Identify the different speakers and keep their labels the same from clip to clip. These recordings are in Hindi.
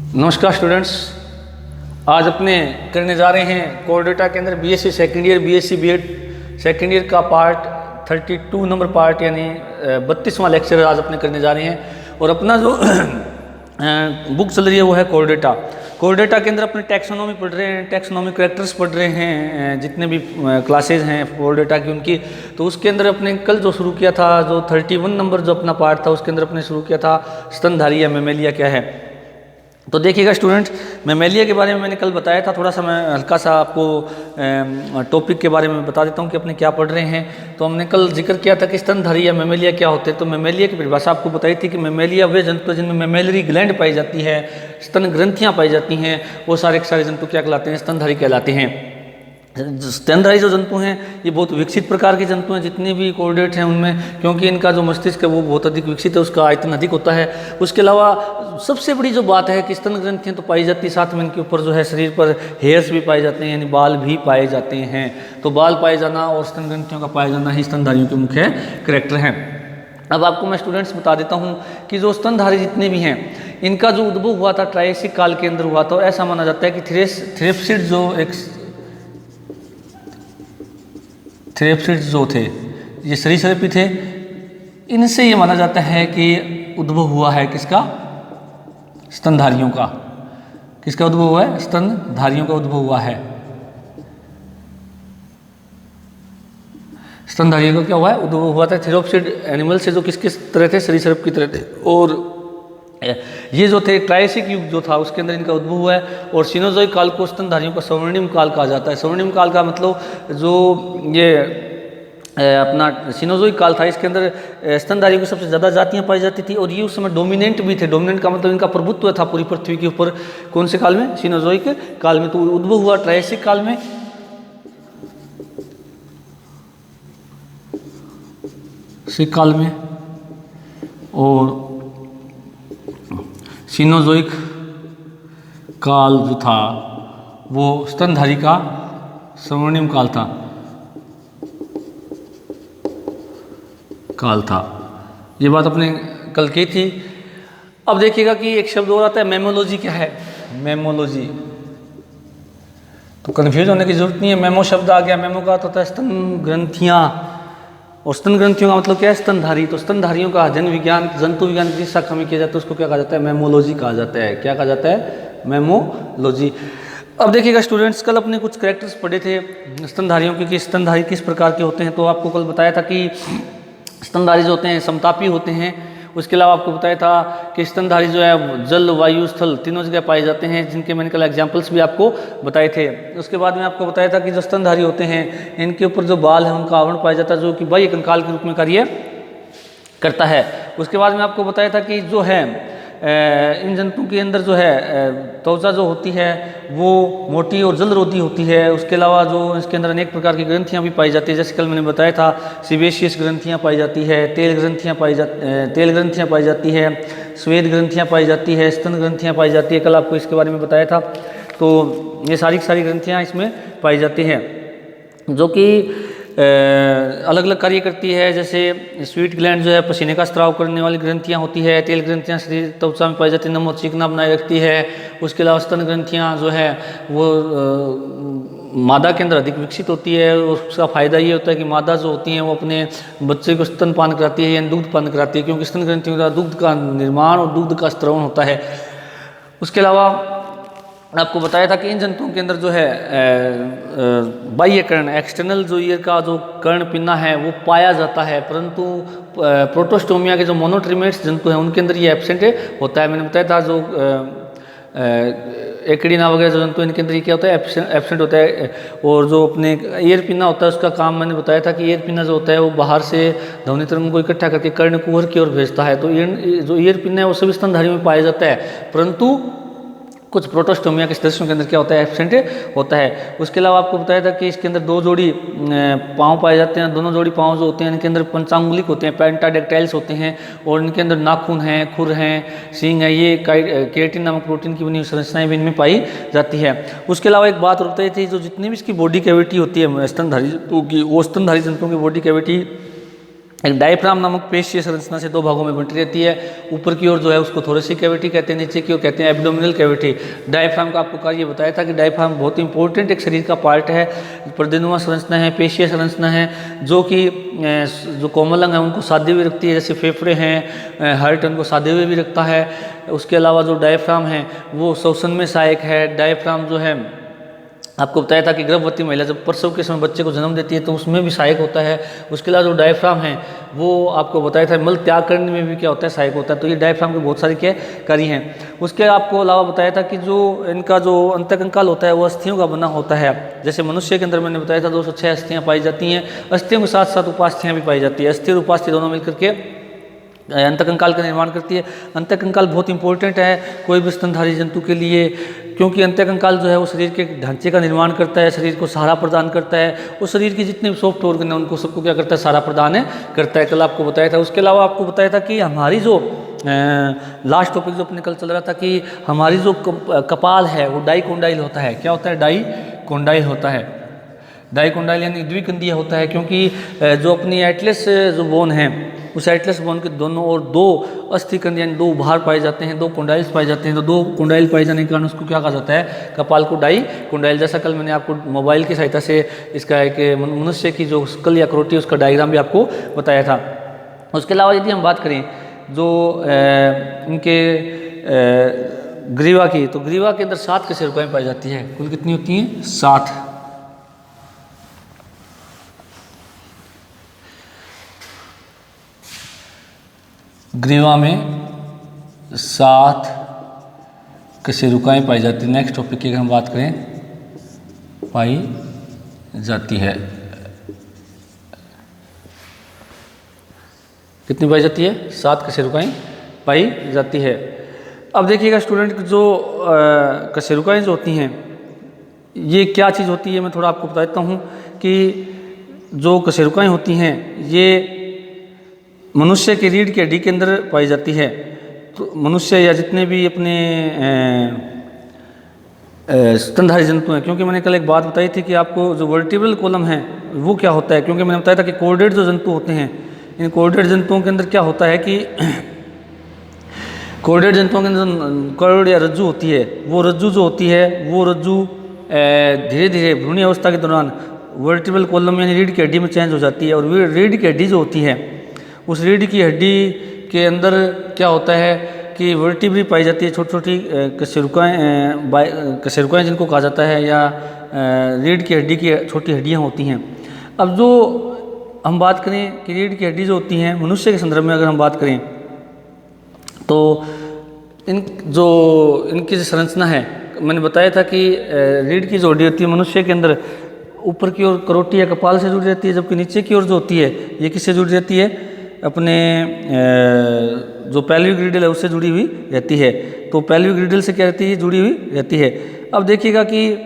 Speaker 1: नमस्कार स्टूडेंट्स, आज अपने करने जा रहे हैं कोर्डेटा के अंदर BSc second year BSc BEd second year का पार्ट 32 नंबर पार्ट यानी 32वां लेक्चर आज अपने करने जा रहे हैं। और अपना जो बुक चल रही है वो है कोर्डेटा। कोर्डेटा के अंदर अपने टैक्सोनॉमी पढ़ रहे हैं, टैक्सोनॉमी कैरेक्टर्स पढ़ रहे हैं, जितने भी क्लासेज हैं कोर्डेटा की उनकी। तो उसके अंदर अपने कल जो शुरू किया था, जो 31 नंबर जो अपना पार्ट था उसके अंदर अपने शुरू किया था स्तनधारी या मेमेलिया क्या है। तो देखिएगा स्टूडेंट, मेमेलिया के बारे में मैंने कल बताया था, थोड़ा सा मैं हल्का सा आपको टॉपिक के बारे में बता देता हूँ कि अपने क्या पढ़ रहे हैं। तो हमने कल जिक्र किया था कि स्तनधारी या मेमेलिया क्या होते हैं। तो मेमेलिया की परिभाषा आपको बताई थी कि मेमेलिया वे जंतु जिनमें मेमेलरी ग्लैंड पाई जाती है, स्तन ग्रंथियाँ पाई जाती हैं, वो सारे के सारे जंतु क्या कहलाते हैं, स्तनधारी कहलाते हैं। स्तनधारी जो जंतु हैं ये बहुत विकसित प्रकार के जंतु हैं, जितने भी कोर्डेट हैं उनमें, क्योंकि इनका जो मस्तिष्क है वो बहुत अधिक विकसित है, उसका आयतन अधिक होता है। उसके अलावा सबसे बड़ी जो बात है कि स्तन ग्रंथियाँ तो पाई जाती है, साथ में इनके ऊपर जो है शरीर पर हेयर्स भी पाए जाते हैं, यानी बाल भी पाए जाते हैं। तो बाल पाए जाना और स्तन ग्रंथियों का पाए जाना ही स्तनधारियों के मुख्य कैरेक्टर हैं। अब आपको मैं स्टूडेंट्स बता देता हूँ कि जो स्तनधारी जितने भी हैं इनका जो उद्भव हुआ था ट्रायसिक काल के अंदर हुआ था। और ऐसा माना जाता है कि थ्रेप्सिड जो एक थ्रेप्सिड्स जो थे ये सरीसृपी थे, इनसे ये माना जाता है कि उद्भव हुआ है किसका, स्तनधारियों का। किसका उद्भव हुआ है, स्तनधारियों का उद्भव हुआ है। स्तनधारियों का क्या हुआ है, उद्भव हुआ था थेरोप्सिड एनिमल से, जो किस किस तरह थे, सरीसृप की तरह थे। और ये जो थे ट्रायसिक युग जो था उसके अंदर इनका उद्भव हुआ है। और सीनोजोइक काल को स्तनधारियों का स्वर्णिम काल कहा जाता है। स्वर्णिम काल का मतलब जो ये अपना सीनोजोइक काल था, इसके अंदर स्तनधारियों की सबसे ज़्यादा जातियां पाई जाती थी और ये उस समय डोमिनेंट भी थे। डोमिनेंट का मतलब इनका प्रभुत्व था पूरी पृथ्वी के ऊपर। कौन से काल में, सीनोजोइक काल में। तो उद्भव हुआ ट्रायसिक काल में। सिक काल में और सीनोजोइक काल जो था वो स्तनधारी का स्वर्णिम काल था। ये बात अपने कल की थी। अब देखिएगा कि एक शब्द और आता है मेमोलॉजी। क्या है मेमोलॉजी? तो कन्फ्यूज होने की जरूरत नहीं है। मेमो शब्द आ गया, मेमो का अर्थ होता है स्तन ग्रंथियाँ, और स्तन ग्रंथियों का मतलब क्या है, स्तनधारी। तो स्तनधारियों का अध्ययन विज्ञान, जंतु विज्ञान की शाखा में किया जाता है, उसको क्या कहा जाता है, मेमोलॉजी कहा जाता है। क्या कहा जाता है, मेमोलॉजी। अब देखिएगा स्टूडेंट्स, कल अपने कुछ कैरेक्टर्स पढ़े थे स्तनधारियों के कि स्तनधारी किस प्रकार के होते हैं। तो आपको कल बताया था कि स्तनधारी जो होते हैं समतापी होते हैं। उसके अलावा आपको बताया था कि स्तनधारी जो है जल, वायु, स्थल तीनों जगह पाए जाते हैं, जिनके मैंने कल एग्जाम्पल्स भी आपको बताए थे। उसके बाद में आपको बताया था कि जो स्तनधारी होते हैं इनके ऊपर जो बाल है उनका आवरण पाया जाता है, जो कि बाह्य कंकाल के रूप में कार्य करता है। उसके बाद में आपको बताया था कि जो है इन जंतुओं के अंदर जो है त्वचा जो होती है वो मोटी और जलरोधी होती है। उसके अलावा जो इसके अंदर अनेक प्रकार की ग्रंथियां भी पाई जाती है, जैसे कल मैंने बताया था सीबेशियस ग्रंथियां पाई जाती है, तेल ग्रंथियां पाई जाती है, श्वेत ग्रंथियां पाई जाती है, स्तन ग्रंथियां पाई जाती है। कल आपको इसके बारे में बताया था। तो ये सारी की सारी ग्रंथियाँ इसमें पाई जाती हैं, जो कि अलग अलग कार्य करती है। जैसे स्वीट ग्लैंड जो है पसीने का स्त्राव करने वाली ग्रंथियां होती है। तेल ग्रंथियां शरीर त्वचा में पाई जाती है, नम और चिकना बनाए रखती है। उसके अलावा स्तन ग्रंथियां जो है वो मादा के अंदर अधिक विकसित होती है। उसका फायदा ये होता है कि मादा जो होती हैं वो अपने बच्चे को स्तनपान कराती है या दूध पान कराती है, क्योंकि स्तन ग्रंथियों का दूध का निर्माण और दूध का स्त्रवण होता है। उसके अलावा आपको बताया था कि इन जंतुओं के अंदर जो है बाह्य कर्ण, एक्सटर्नल जो ईयर का जो कर्ण पिन्ना है वो पाया जाता है, परंतु प्रोटोस्टोमिया के जो मोनोट्रिमेट्स जंतु हैं उनके अंदर ये एब्सेंट होता है। मैंने बताया था जो एक्रीना वगैरह जो जंतु इनके अंदर ये क्या होता है, एब्सेंट होता है। और जो अपने ईयर पिन्ना होता है उसका काम मैंने बताया था कि ईयर पिन्ना जो होता है वो बाहर से ध्वनि तरंग को इकट्ठा करके कर्ण कुहर की ओर भेजता है। तो जो ईयर पिन्ना है वो सभी स्तनधारी में पाया जाता है, परंतु कुछ प्रोटोस्टोमिया के सदस्यों के अंदर क्या होता है, एब्सेंट होता है। उसके अलावा आपको बताया था कि इसके अंदर दो जोड़ी पाँव पाए जाते हैं। दोनों जोड़ी पाँव जो होते हैं इनके अंदर पंचांगुलिक होते हैं, पेंटाडेक्टाइल्स होते हैं, और इनके अंदर नाखून हैं, खुर हैं, सींग है। ये केराटिन नामक प्रोटीन की बनी हुई संरचनाएं भी इनमें पाई जाती है। उसके अलावा एक बात और बताई थी, जो जितनी भी इसकी बॉडी कैविटी होती है स्तनधारी जंतुओं की, वो स्तनधारी जंतुओं की बॉडी कैविटी एक डायफ्राम नामक पेशीय संरचना से दो भागों में बंटी रहती है। ऊपर की ओर जो है उसको थोरेसिक कैविटी कहते हैं, नीचे की ओर कहते हैं एब्डोमिनल कैविटी। डायफ्राम का आपको कार्य बताया था कि डायफ्राम बहुत इंपॉर्टेंट एक शरीर का पार्ट है, पर्दिनुमा संरचना है, पेशीय संरचना है, जो कि जो कोमल अंग है उनको साधे हुए रखती है, जैसे फेफड़े हैं, हार्ट उनको साधे हुए भी रखता है। उसके अलावा जो डायफ्राम है वो श्वसन में सहायक है। डायफ्राम जो है आपको बताया था कि गर्भवती महिला जब प्रसव के समय बच्चे को जन्म देती है तो उसमें भी सहायक होता है। उसके अलावा जो डायफ्राम है वो आपको बताया था मल त्याग करने में भी क्या होता है, सहायक होता है। तो ये डायफ्राम के बहुत सारे क्या कार्य हैं। उसके आपको अलावा बताया था कि जो इनका जो अंतकंकाल होता है वो अस्थियों का बना होता है। जैसे मनुष्य के अंदर मैंने बताया था 206 अस्थियाँ पाई जाती हैं। अस्थियों के साथ साथ उपास्थियाँ भी पाई जाती है। अस्थि और उपास्थि दोनों मिलकर के अंतकंकाल का निर्माण करती है। अंतकंकाल बहुत इंपॉर्टेंट है कोई भी स्तनधारी जंतु के लिए, क्योंकि अंतकंकाल जो है वो शरीर के ढांचे का निर्माण करता है, शरीर को सहारा प्रदान करता है। वो शरीर की जितने भी सॉफ्ट ऑर्गन है उनको सबको क्या करता है, सहारा प्रदान करता है। कल आपको बताया था। उसके अलावा आपको बताया था कि हमारी जो लास्ट टॉपिक जो अपने कल चल रहा था कि हमारी जो कपाल है वो डाइकोंडाइल होता है। क्या होता है? डाइकोंडाइल होता है। डाइकोंडाइल यानी द्विकंदीय होता है, क्योंकि जो अपनी एटलस जो बोन है उस एटलस बोन के दोनों ओर दो अस्थिकंद यानी दो उभार पाए जाते हैं, दो कोंडाइल्स पाए जाते हैं। तो दो कोंडाइल पाए जाने के कारण उसको क्या कहा जाता है, कपाल को डाइकोंडाइल। जैसा कल मैंने आपको मोबाइल की सहायता से इसका एक मनुष्य की जो स्कल या करोटी उसका डायग्राम भी आपको बताया था। उसके अलावा यदि हम बात करें जो इनके ग्रीवा की, तो ग्रीवा के अंदर 7 कशेरुकाएँ पाई जाती है। कुल कितनी होती हैं? 7। ग्रीवा में 7 कशेरुकाएँ पाई जाती है। नेक्स्ट टॉपिक की अगर हम बात करें, पाई जाती है। कितनी पाई जाती है? 7 कशेरुकाएँ पाई जाती है। अब देखिएगा स्टूडेंट, जो कशेरुकाएँ जो होती हैं ये क्या चीज़ होती है, मैं थोड़ा आपको बता देता हूँ कि जो कशेरुकाएँ होती हैं ये मनुष्य की रीढ़ की हड्डी के अंदर पाई जाती है। तो मनुष्य या जितने भी अपने स्तनधारी जंतु हैं, क्योंकि मैंने कल एक बात बताई थी कि आपको जो वर्टिब्रल कॉलम है वो क्या होता है, क्योंकि मैंने बताया था कि कोर्डेड जो जंतु होते हैं, इन कोर्डेड जंतुओं के अंदर क्या होता है कि कोर्डेड जंतुओं के अंदर करोड़ या रज्जु होती है। वो रज्जु जो होती है वो रज्जु धीरे धीरे भ्रूण अवस्था के दौरान वर्टिब्रल कॉलम यानी रीढ़ की हड्डी में चेंज हो जाती है। और रीढ़ की हड्डी जो होती है उस रीढ़ की हड्डी के अंदर क्या होता है कि वर्टिब्री पाई जाती है, छोटी छोटी कशेरुकाएँ जिनको कहा जाता है, या रीढ़ की हड्डी की छोटी हड्डियाँ होती हैं। अब जो हम बात करें कि रीढ़ की हड्डी जो होती हैं मनुष्य के संदर्भ में अगर हम बात करें तो इनकी जो संरचना है, मैंने बताया था कि रीढ़ की जो हड्डी होती है मनुष्य के अंदर ऊपर की ओर करोटी या कपाल से जुड़ी रहती है, जबकि नीचे की ओर जो होती है ये किससे जुड़ी रहती है, अपने जो पैल्विक ग्रिडल है उससे जुड़ी हुई रहती है। तो पैल्विक ग्रिडल से क्या रहती है, जुड़ी हुई रहती है। अब देखिएगा कि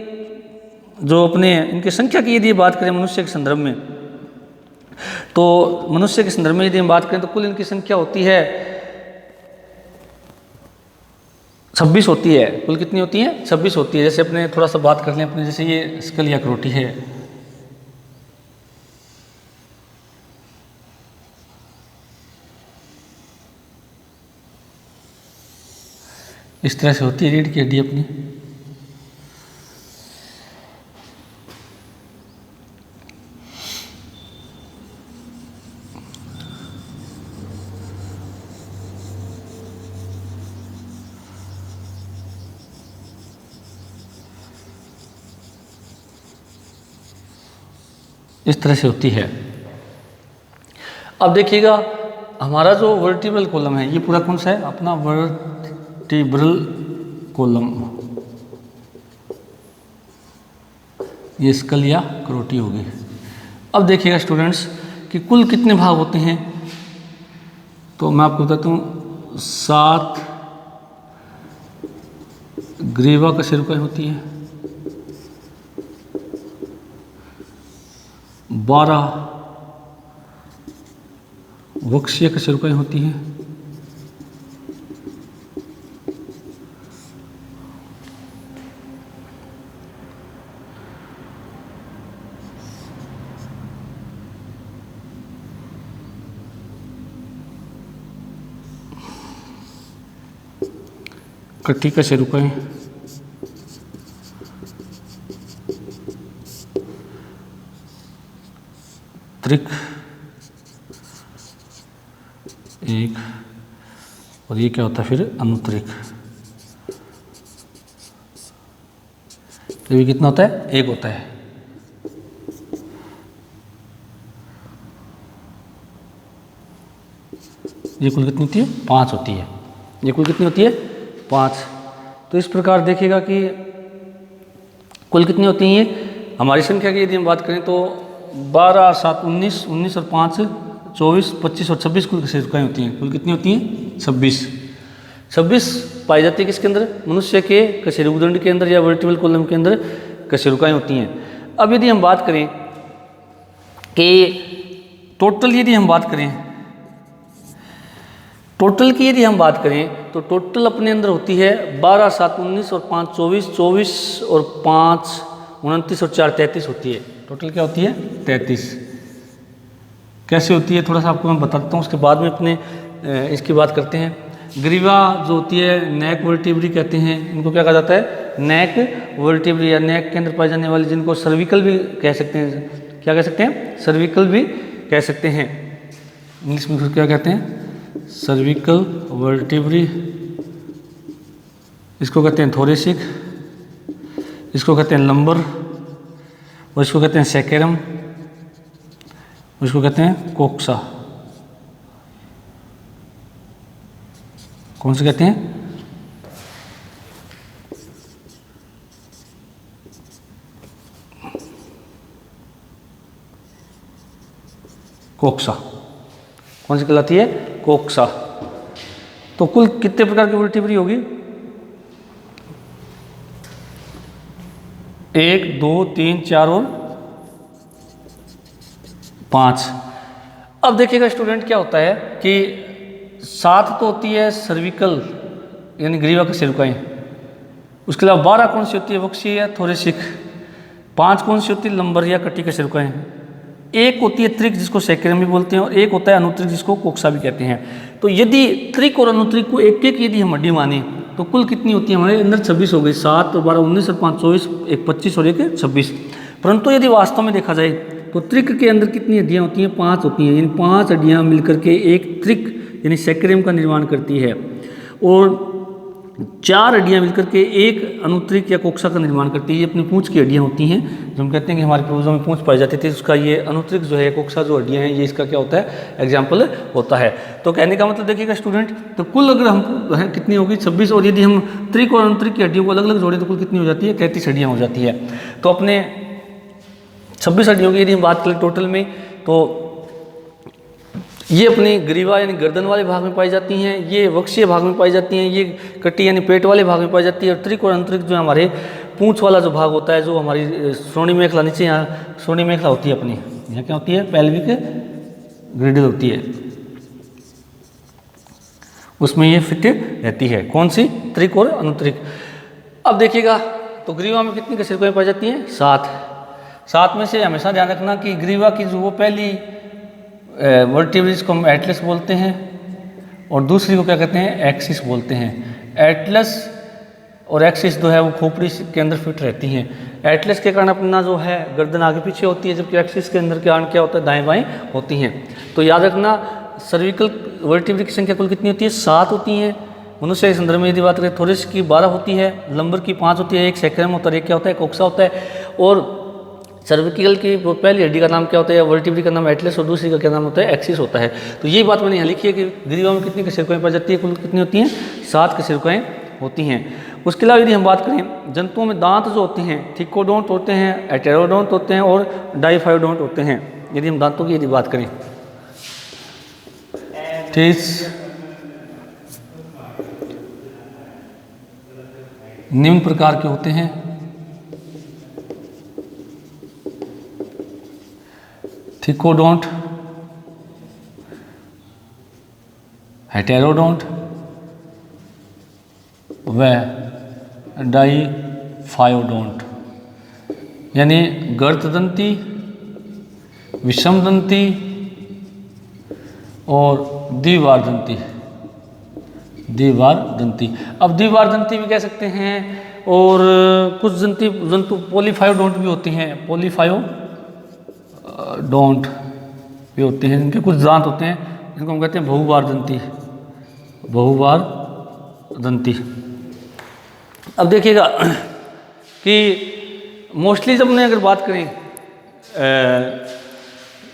Speaker 1: जो अपने इनकी संख्या की यदि बात करें मनुष्य के संदर्भ में, तो मनुष्य के संदर्भ में यदि हम बात करें तो कुल इनकी संख्या होती है 26 होती है। कुल कितनी होती है? 26 होती है। जैसे अपने थोड़ा सा बात कर लें अपने, जैसे ये स्कल या करोटी है, इस तरह से होती है रीढ़ की हड्डी अपनी। इस तरह से होती है। अब देखिएगा हमारा जो वर्टिब्रल कॉलम है ये पूरा कौन सा है, अपना वर्टिब्रल कॉलम, ये स्कल या करोटी होगी। अब देखिएगा स्टूडेंट्स कि कुल कितने भाग होते हैं, तो मैं आपको बताता हूँ 7 ग्रीवा कशेरुकाएँ होती हैं, 12 वक्षीय कशेरुकाएँ होती हैं, 8 कटी कशेरुकाएं, त्रिक एक, और ये क्या होता है फिर अनुत्रिक। तो ये कितना होता है? एक होता है। ये कुल कितनी होती है? 5 होती है। ये कुल कितनी होती है? 5। तो इस प्रकार देखिएगा कि कुल कितनी होती हैं ये हमारी संख्या की। यदि हम बात करें तो 12, 7, 19, 19 और 5, 24, 25 और 26 कुल कशेरुकाएँ होती हैं। कुल कितनी होती हैं? 26। 26 पाई जाती है किसके अंदर? मनुष्य के कशेरुकदंड के अंदर या वर्टिब्रल कॉलम के अंदर कशेरुकाएँ होती हैं। अब यदि हम बात करें कि टोटल, यदि हम बात करें टोटल की, यदि हम बात करें तो टोटल अपने अंदर होती है 12, 7, 19 और 5, 24, 24 और 5, 29 और 4, 33 होती है। टोटल क्या होती है? 33। कैसे होती है थोड़ा सा आपको मैं बताता हूँ, उसके बाद में अपने इसकी बात करते हैं। ग्रीवा जो होती है नेक वर्टिब्री कहते हैं, इनको क्या कहा जाता है? नेक वर्टिब्री या नेक के अंदर पाई जाने वाली, जिनको सर्विकल भी कह सकते हैं। क्या कह सकते हैं? सर्विकल भी कह सकते हैं। इंग्लिश में क्या कहते हैं? Cervical vertebrae. इसको कहते हैं थोरेसिक, इसको कहते हैं लंबर, और इसको कहते हैं सैकेरम, इसको कहते हैं कोक्सा। कौन से कहते हैं? कोक्सा। कौन सी कहलाती है? कोक्सा। तो कुल कितने प्रकार की वर्टिब्री होगी? 1, 2, 3, 4 और 5। अब देखिएगा स्टूडेंट, क्या होता है कि 7 तो होती है सर्विकल यानी ग्रीवा कशेरुकाएं, उसके अलावा 12 कौन सी होती है? वक्षीय या थोरेसिक। 5 कौन सी होती है? लंबर या कटी कशेरुकाएं। एक होती है त्रिक, जिसको सैकेरम भी बोलते हैं, और एक होता है अनुत्रिक, जिसको कोक्सा भी कहते हैं। तो यदि त्रिक और अनुत्रिक को एक एक यदि हम हड्डी माने तो कुल कितनी होती है हमारे अंदर? 26 हो गई। 7 और 12, 19 और 5, 24, एक 25 और एक 26। परंतु यदि वास्तव में देखा जाए तो त्रिक के अंदर कितनी हड्डियाँ होती हैं? 5 होती हैं। इन 5 हड्डियाँ मिलकर के एक त्रिक यानी सैकेरम का निर्माण करती है, और 4 हड्डियाँ मिलकर के एक अनुत्रिक या कोक्सा का निर्माण करती है। ये अपनी पूंछ की हड्डियाँ होती हैं, जो हम कहते हैं कि हमारे पूर्वजों में पूंछ पाई जाती थी, उसका ये अनुत्रिक जो है, कोक्सा जो हड्डियाँ हैं, ये इसका क्या होता है? एग्जाम्पल होता है। तो कहने का मतलब देखिएगा स्टूडेंट, तो कुल अगर हम है कितनी होगी? 26। और यदि हम त्रिक और अनुत्रिक की हड्डियों को अलग अलग जोड़ें तो कुल कितनी हो जाती है? 33 हड्डियाँ हो जाती है। तो अपने 26 हड्डियों की यदि हम बात करें टोटल में, तो ये अपनी ग्रीवा यानी गर्दन वाले भाग में पाई जाती हैं, ये वक्षीय भाग में पाई जाती हैं, ये कटी यानी पेट वाले भाग में पाई जाती है, और त्रिक और अंतरिक जो हमारे पूंछ वाला जो भाग होता है, जो हमारी श्रोणी मेखला, नीचे यहाँ श्रोणी मेखला होती है अपनी, यहाँ क्या होती है? पेल्विक ग्रिडल होती है, उसमें ये फिट रहती है। कौन सी? त्रिक और अनुत्रिक। अब देखिएगा तो ग्रीवा में कितनी कशेरुकाएं पाई जाती हैं? 7। 7 में से हमेशा ध्यान रखना कि ग्रीवा की जो वो पहली वर्टिब्री को हम एटलस बोलते हैं, और दूसरी को क्या कहते हैं? एक्सिस बोलते हैं। एटलस और एक्सिस जो है वो खोपड़ी के अंदर फिट रहती हैं। एटलस के कारण अपना जो है गर्दन आगे पीछे होती है, जबकि एक्सिस के अंदर के कारण क्या होता है? दाएं बाएं होती हैं। तो याद रखना, सर्विकल वर्टिब्री की संख्या कुल कितनी होती है? 7 होती हैं। मनुष्य के संदर्भ में यदि बात करें, थोरेसिक की 12 होती है, लंबर की 5 होती है, एक सैकेरम होता है, एक क्या होता है? कोक्सा होता है। और सर्विकल की पहली हड्डी का नाम क्या होता है? वर्टिब्री का नाम एटलस, और दूसरी का क्या नाम होता है? एक्सिस होता है। तो ये बात मैंने यहाँ लिखी है कि ग्रीवा में कितनी कशेरुकाएं पाई जाती है? कुल कितनी होती हैं? 7 कशेरुकाएं होती हैं। उसके अलावा यदि हम बात करें, जंतुओं में दांत जो होते हैं, थिकोडोंट होते हैं, एटेरोडोंट होते हैं और डाइफाइडोंट होते हैं। यदि हम दांतों की यदि बात करें, निम्न प्रकार के होते हैं। थिकोडोंट, हेटेरोडोंट व डाइफायोडोंट, यानी गर्तदंती, विषमदंती और द्विवारदंती। द्विबार दंती। अब द्विबार दंती भी कह सकते हैं, और कुछ जंतु पॉलीफायोडोंट भी होते हैं, पॉलीफायोडोंट भी होते हैं, जिनके कुछ दांत होते हैं, जिनको हम कहते हैं बहुबार दंती, बहुबार दंती। अब देखिएगा कि मोस्टली जब हमने अगर बात करें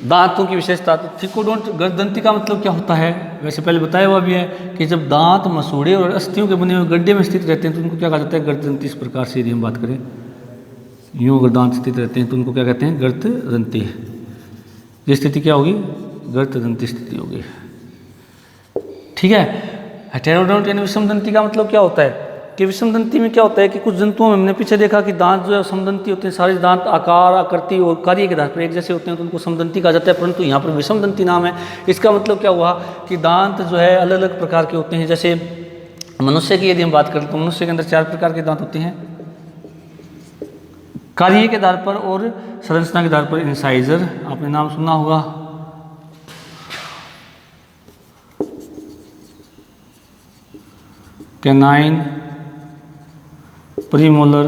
Speaker 1: दांतों की विशेषता, तो थिकोडोंट गर्दंती का मतलब क्या होता है, वैसे पहले बताया हुआ भी है कि जब दांत मसूड़े और अस्थियों के बने हुए गड्ढे में स्थित रहते हैं तो उनको क्या कहा जाता है, गर्दंती। इस प्रकार से यदि हम बात करें, यूँ अगर दांत स्थित रहते हैं तो उनको क्या कहते हैं, गर्दंती। ये स्थिति क्या होगी, गर्दंती स्थिति होगी। ठीक है। हेटेरोडोंट यानी विषमदंती का मतलब क्या होता है कि विषमदंती में क्या होता है कि कुछ जंतुओं में हमने पीछे देखा कि दांत जो है समदंती होते हैं, सारे दांत आकार, आकृति और कार्य के आधार पर एक जैसे होते हैं, तो उनको समदंती कहा जाता है, परंतु यहाँ पर विषमदंती नाम है। इसका मतलब क्या हुआ कि दांत जो है अलग अलग प्रकार के होते हैं। जैसे मनुष्य की यदि हम बात करें तो मनुष्य के अंदर 4 प्रकार के दांत होते हैं, कार्य के आधार पर और संरचना के आधार पर। इंसाइजर आपने नाम सुना होगा, कैनाइन, प्रीमोलर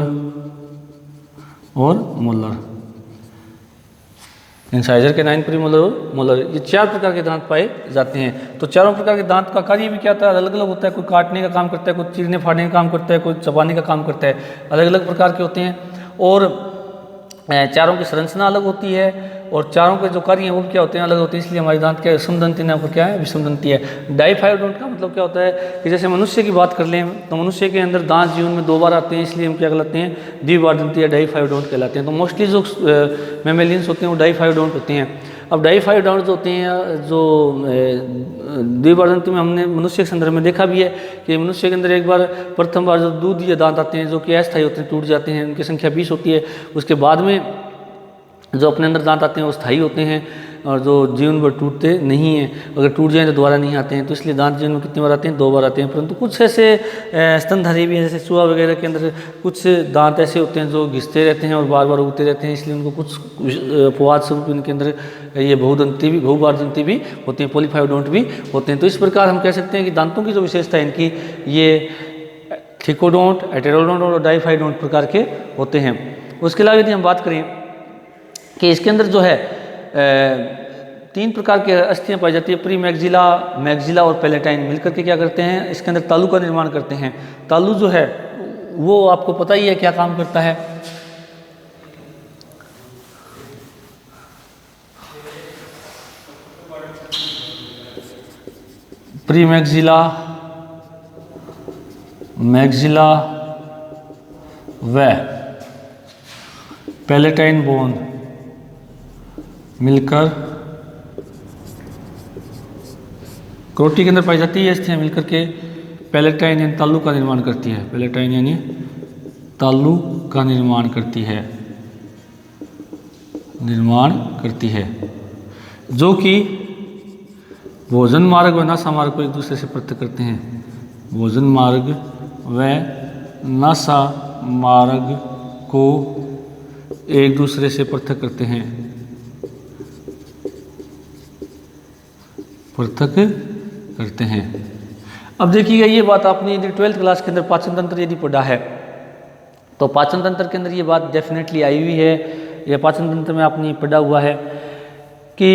Speaker 1: और मोलर। इंसाइजर, कैनाइन, प्रीमोलर और मोलर, ये 4 प्रकार के दांत पाए जाते हैं। तो चारों प्रकार के दांत का कार्य भी क्या होता है, अलग अलग होता है। कोई काटने का काम करता है, कोई चीरने फाड़ने का काम करता है, कोई चबाने का काम करता है, अलग अलग प्रकार के होते हैं। और चारों की संरचना अलग होती है और चारों के जो कार्य हैं वो क्या होते हैं, अलग होते हैं। इसलिए हमारी दांत क्या है, समदंती ना क्या है, विषमदंती है। डाइफायोडोंट का मतलब क्या होता है कि जैसे मनुष्य की बात कर लें तो मनुष्य के अंदर दांत जीवन में 2 बार आते हैं, इसलिए हम क्या कहलाते हैं, द्विबार दंती या डाइफायोडोंट कहलाते हैं। तो मोस्टली जो मैमेलियंस होते हैं वो डाइफायोडोंट होते हैं। अब डाइफायोडोंट जो होते हैं, जो द्विबार दंती में हमने मनुष्य के संदर्भ में देखा भी है कि मनुष्य के अंदर एक बार प्रथम बार जो दूध या दांत आते हैं जो कि अस्थायी होते हैं, टूट जाते हैं, उनकी संख्या 20 होती है। उसके बाद में जो अपने अंदर दांत आते हैं वो स्थायी होते हैं और जो जीवन भर टूटते नहीं हैं, अगर टूट जाएं तो दोबारा नहीं आते हैं। तो इसलिए दांत जीवन में कितनी बार आते हैं, 2 बार आते हैं। परंतु कुछ ऐसे स्तनधारी भी हैं, जैसे चूहा वगैरह के अंदर कुछ दांत ऐसे होते हैं जो घिसते रहते हैं और बार बार उगते रहते हैं, इसलिए उनको कुछ अपवाद स्वरूप इनके अंदर ये बहुबार दंती भी होते हैं, पॉलीफायोडोंट भी होते हैं। तो इस प्रकार हम कह सकते हैं कि दांतों की जो विशेषता है इनकी, ये थिकोडोंट, हेटेरोडोंट और डाइफायोडोंट प्रकार के होते हैं। उसके अलावा यदि हम बात करें कि इसके अंदर जो है 3 प्रकार के अस्थियां पाई जाती है, प्री मैक्सिला, मैक्सिला और पैलेटाइन मिलकर के क्या करते हैं, इसके अंदर तालू का निर्माण करते हैं। तालू जो है वो आपको पता ही है क्या काम करता है, प्री मैक्सिला, मैक्सिला व पैलेटाइन बोन मिलकर क्रोटी के अंदर पाई जाती है। अस्थियां मिलकर के पैलेटाइन यानी तालू का निर्माण करती है, पैलेटाइन यानी तालू का निर्माण करती है, जो कि भोजन मार्ग व नासा मार्ग को एक दूसरे से पृथक करते हैं। भोजन मार्ग व नासा मार्ग को एक दूसरे से पृथक करते हैं, अब देखिएगा ये बात आपने यदि 12th क्लास के अंदर पाचन तंत्र यदि पढ़ा है तो पाचन तंत्र के अंदर ये बात डेफिनेटली आई हुई है, या पाचन तंत्र में आपने पढ़ा हुआ है कि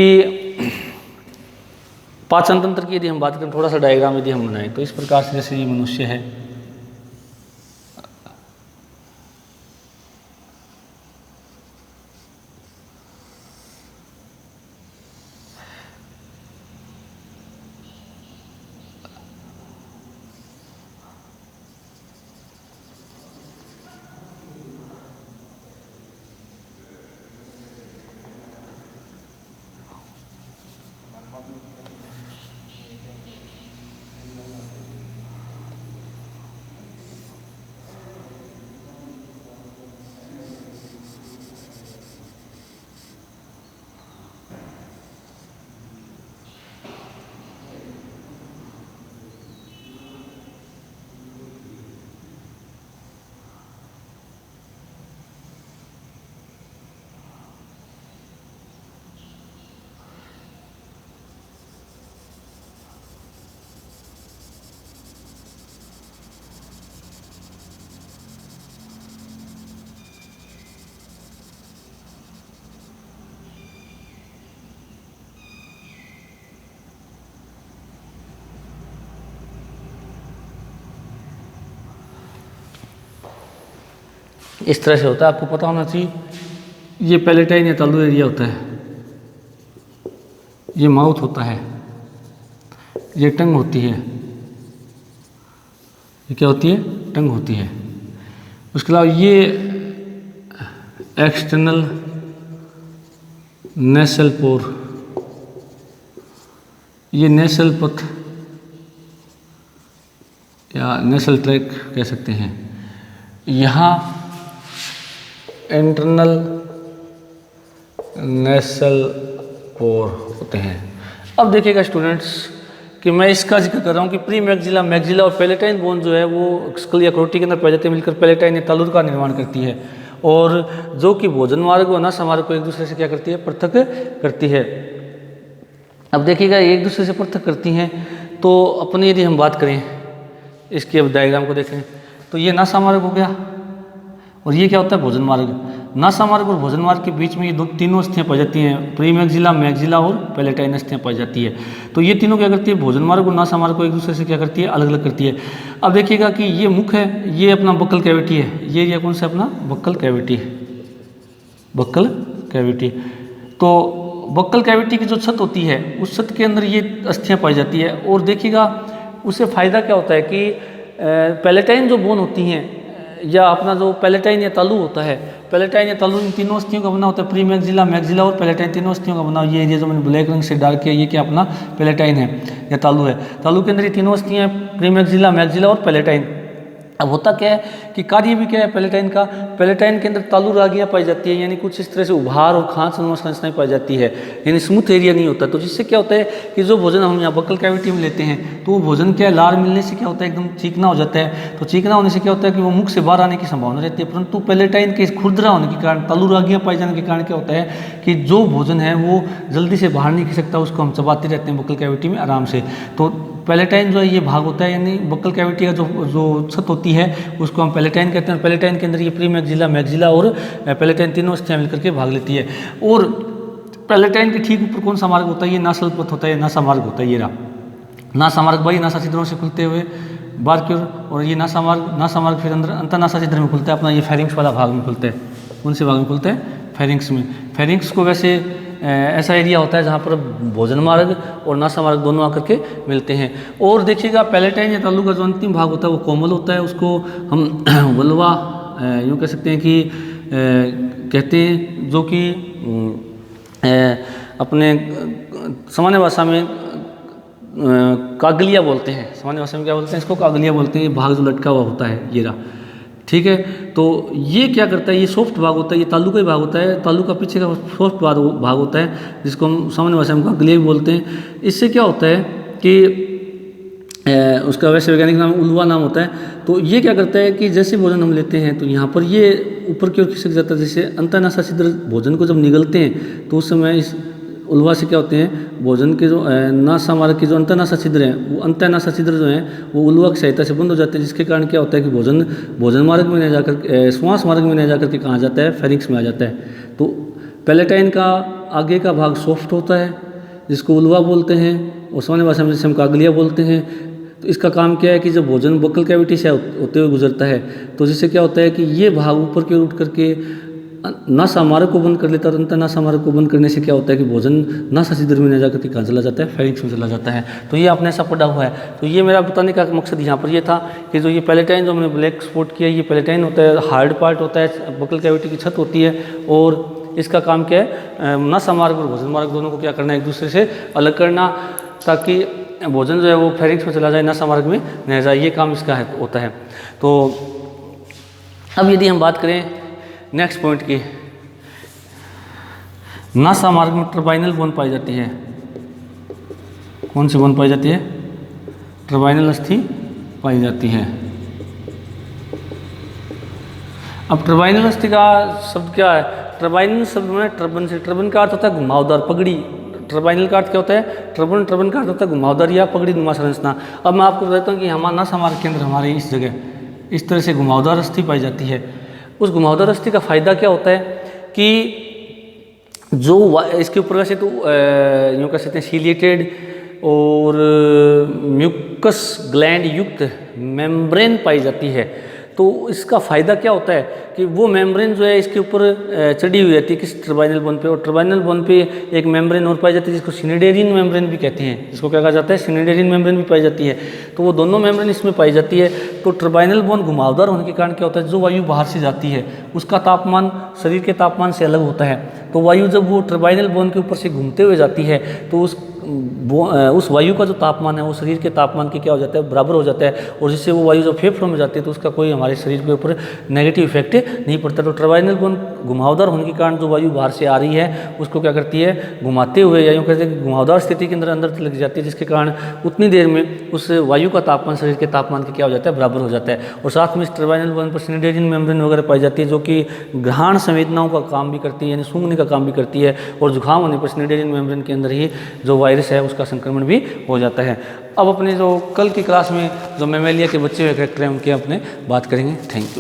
Speaker 1: पाचन तंत्र की यदि हम बात करें, थोड़ा सा डायग्राम यदि हम बनाएं तो इस प्रकार से जैसे ये मनुष्य है, इस तरह से होता है, आपको पता होना चाहिए। ये पैलेटाइन या तालु एरिया होता है, ये माउथ होता है, ये टंग होती है, ये क्या होती है, टंग होती है। उसके अलावा ये एक्सटर्नल नेसल पोर, ये नेसल पथ या नेसल ट्रैक कह सकते हैं। यहाँ इंटरनल नेसल पोर होते हैं। अब देखिएगा स्टूडेंट्स कि मैं इसका जिक्र कर रहा हूँ कि प्री मैक्सिला, मैक्सिला और पैलेटाइन बोन जो है वो स्कल या क्रोटी के अंदर पाई जाती है, मिलकर पैलेटाइन या तालुर का निर्माण करती है, और जो कि भोजन मार्ग और नसा मार्ग को एक दूसरे से क्या करती है, पृथक करती है। अब देखिएगा एक दूसरे से पृथक करती हैं, तो अपनी यदि हम बात करें इसके, अब डायग्राम को देखें तो ये नसा मार्ग हो गया, और ये क्या होता है, भोजन मार्ग। नसा मार्ग और भोजन मार्ग के बीच में ये तीनों अस्थियाँ पाई जाती हैं, प्री मैक्सिला, मैक्सिला और पैलेटाइन अस्थियाँ पाई जाती है। तो ये तीनों क्या करती है, भोजन मार्ग और नसा मार्ग को एक दूसरे से क्या करती है, अलग अलग करती है। अब देखिएगा कि ये मुख है, ये अपना बक्कल कैविटी है, ये एरिया कौन सा अपना बक्कल कैविटी, बक्कल कैविटी। तो बक्कल कैविटी की जो छत होती है उस छत के अंदर ये अस्थियाँ पाई जाती है। और देखिएगा उससे फ़ायदा क्या होता है कि पैलेटाइन जो बोन होती हैं या अपना जो पैलेटाइन या तालु होता है, पैलेटाइन या तालु इन तीनों अस्थियों का बना होता है, प्री मैक्सिला, मैक्सिला और पैलेटाइन तीनों अस्थियों का बना। ये एरिया जो मैंने ब्लैक रंग से डार्क किया, ये क्या अपना पैलेटाइन है या तालु है। तालु के अंदर ये तीनों अस्थियाँ हैं, प्री मैक्सिला, मैक्सिला और पैलेटाइन। अब होता क्या है कि कार्य भी क्या है पैलेटाइन का, पैलेटाइन के अंदर तालु रागियाँ पाई जाती है, यानी कुछ इस तरह से उभार और खांच संरचनाएं पाई जाती है, यानी स्मूथ एरिया नहीं होता। तो जिससे क्या होता है कि जो भोजन हम यहाँ बक्कल कैविटी में लेते हैं तो वो भोजन क्या है, लार मिलने से क्या होता है, एकदम चीकना हो जाता है। तो चीकना होने से क्या होता है कि वो मुख से बाहर आने की संभावना रहती है, परंतु पैलेटाइन के खुरदरा होने के कारण, तालु रागियाँ पाए जाने के कारण क्या होता है कि जो भोजन है वो जल्दी से बाहर नहीं खिसक सकता, उसको हम चबाते रहते हैं बक्कल कैविटी में आराम से। तो पैलेटाइन जो है ये भाग होता है, यानी बक्कल कैविटी का जो छत होती है उसको हम पैलेटाइन कहते हैं। पैलेटाइन के अंदर ये प्री मैक्सिला, मैक्सिला और पैलेटाइन तीनों अस्थियाँ मिलकर के भाग लेती है। और पैलेटाइन के ठीक ऊपर कौन सा मार्ग होता है, ये नासल पथ होता है, नासा मार्ग होता है। ये रहा नासा मार्ग, भाई नासा छिद्रों से खुलते हुए बाहर की ओर, और ये नासा मार्ग फिर अंदर अंतरनासा छिद्र में खुलता है, अपना ये फेरिंक्स वाला भाग में खुलता है। कौन से भाग में खुलता है, फेरिंक्स में। फेरिंक्स को वैसे ऐसा एरिया होता है जहाँ पर भोजन मार्ग और नासा मार्ग दोनों आकर के मिलते हैं। और देखिएगा पैलेटाइन या तालु का जो अंतिम भाग होता है वो कोमल होता है, उसको हम वल्वा यूँ कह सकते हैं कि कहते हैं, जो कि अपने सामान्य भाषा में कागलिया बोलते हैं। सामान्य भाषा में क्या बोलते हैं इसको, कागलिया बोलते हैं। ये भाग जो लटका हुआ होता है ये रहा, ठीक है। तो ये क्या करता है, ये सॉफ्ट भाग होता है, ये तालु का ही भाग होता है। तालु का पीछे का सॉफ्ट भाग होता है जिसको हम सामान्य भाषा में कागलिया भी बोलते हैं। इससे क्या होता है कि उसका वैसे वैज्ञानिक नाम उल्वा नाम होता है। तो ये क्या करता है कि जैसे भोजन हम लेते हैं तो यहाँ पर ये ऊपर की ओर खिसक जाता है। जैसे अंतःनासा छिद्र भोजन को जब निगलते हैं तो उस समय इस उल्वा से क्या होते हैं, भोजन के जो नासा मार्ग के जो अंतःनासा छिद्र हैं वो अंतःनासा छिद्र जो हैं वो उल्वा की सहायता से बंद हो जाते हैं, जिसके कारण क्या होता है कि भोजन मार्ग में न जाकर श्वास मार्ग में न जाकर के कहाँ जाता है, फेरिंक्स में आ जाता है। तो पैलेटाइन का आगे का भाग सॉफ्ट होता है जिसको उल्वा बोलते हैं, और सामान्य भाषा में जैसे हम कागलिया बोलते हैं। तो इसका काम क्या है कि जब भोजन बक्कल कैविटी से होते हुए गुजरता है तो जिससे क्या होता है कि ये भाग ऊपर की ओर उठ करके नासा मार्ग को बंद कर लेता है, और अंतःनासा मार्ग को बंद करने से क्या होता है कि भोजन नासा छिद्र में न जाकर के कहाँ चला जाता है, फेरिंक्स में चला जाता है। तो ये आपने ऐसा पढ़ा हुआ है। तो ये मेरा बताने का मकसद यहाँ पर ये था कि जो ये पैलेटाइन जो हमने ब्लैक स्पॉट किया, ये पैलेटाइन होता है, हार्ड पार्ट होता है, बक्कल कैविटी की छत होती है, और इसका काम क्या है, नासा मार्ग और भोजन मार्ग दोनों को क्या करना है, एक दूसरे से अलग करना, ताकि भोजन जो है वो फेरिंक्स में चला जाए, नासा मार्ग में न जाए। ये काम इसका होता है। तो अब यदि हम बात करें नेक्स्ट पॉइंट की, नासा मार्ग में टर्बाइनल बोन पाई जाती है। कौन सी बोन पाई जाती है, टर्बाइनल अस्थि पाई जाती है। अब टर्बाइनल अस्थि का शब्द क्या है, टर्बाइनल शब्द में टर्बन से, टर्बन का अर्थ होता है घुमावदार पगड़ी। टर्बाइनल का अर्थ क्या होता है, टर्बन का अर्थ होता है घुमावदार या पगड़ी नुमा संरचना। अब मैं आपको बताता हूँ कि हमारा नासा मार्ग के अंदर हमारे इस जगह इस तरह से घुमावदार अस्थि पाई जाती है। उस घुमावदार अस्थि का फायदा क्या होता है कि जो इसके ऊपर वैसे तो यूँ कह सकते हैं सीलिएटेड और म्यूकस ग्लैंड युक्त मेम्ब्रेन पाई जाती है। तो इसका फ़ायदा क्या होता है कि वो मेम्ब्रेन जो है इसके ऊपर चढ़ी हुई रहती है किस टर्बाइनल बोन पे, और टर्बाइनल बोन पे एक मेम्ब्रेन और पाई जाती है जिसको सिनेडेरियन मेम्ब्रेन भी कहते हैं, जिसको क्या कहा जाता है, सिनेडेरियन मेम्ब्रेन भी पाई जाती है। तो वो दोनों मेम्ब्रेन इसमें पाई जाती है। तो टर्बाइनल बोन घुमावदार होने के कारण क्या होता है, जो वायु बाहर से जाती है उसका तापमान शरीर के तापमान से अलग होता है। तो वायु जब वो टर्बाइनल बोन के ऊपर से घूमते हुए जाती है तो उस वायु का जो तापमान है वो शरीर के तापमान के क्या हो जाता है, बराबर हो जाता है, और जिससे वो वायु जब फेफड़ों में जाती है तो उसका कोई हमारे शरीर के ऊपर नेगेटिव इफेक्ट नहीं पड़ता। तो टर्बाइनल बोन घुमावदार होने के कारण जो वायु बाहर से आ रही है उसको क्या करती है, घुमाते हुए या यूँ कहते हैं घुमावदार स्थिति के अंदर लग जाती है, जिसके कारण उतनी देर में उस वायु का तापमान शरीर के तापमान के क्या हो जाता है, बराबर हो जाता है। और साथ में इस टर्बाइनल बोन पर सिनेडेरियन मेम्ब्रेन वगैरह पाई जाती है जो कि घ्राण संवेदनाओं का काम भी करती है, यानी सूंघने का काम भी करती है, और जुकाम होने पर सिनेडेरियन मेम्ब्रेन के अंदर ही जो वायरस है उसका संक्रमण भी हो जाता है। अब अपने जो कल की क्लास में जो मेमेलिया के बच्चे हुए करैक्टर हैं उनके अपने बात करेंगे। Thank you.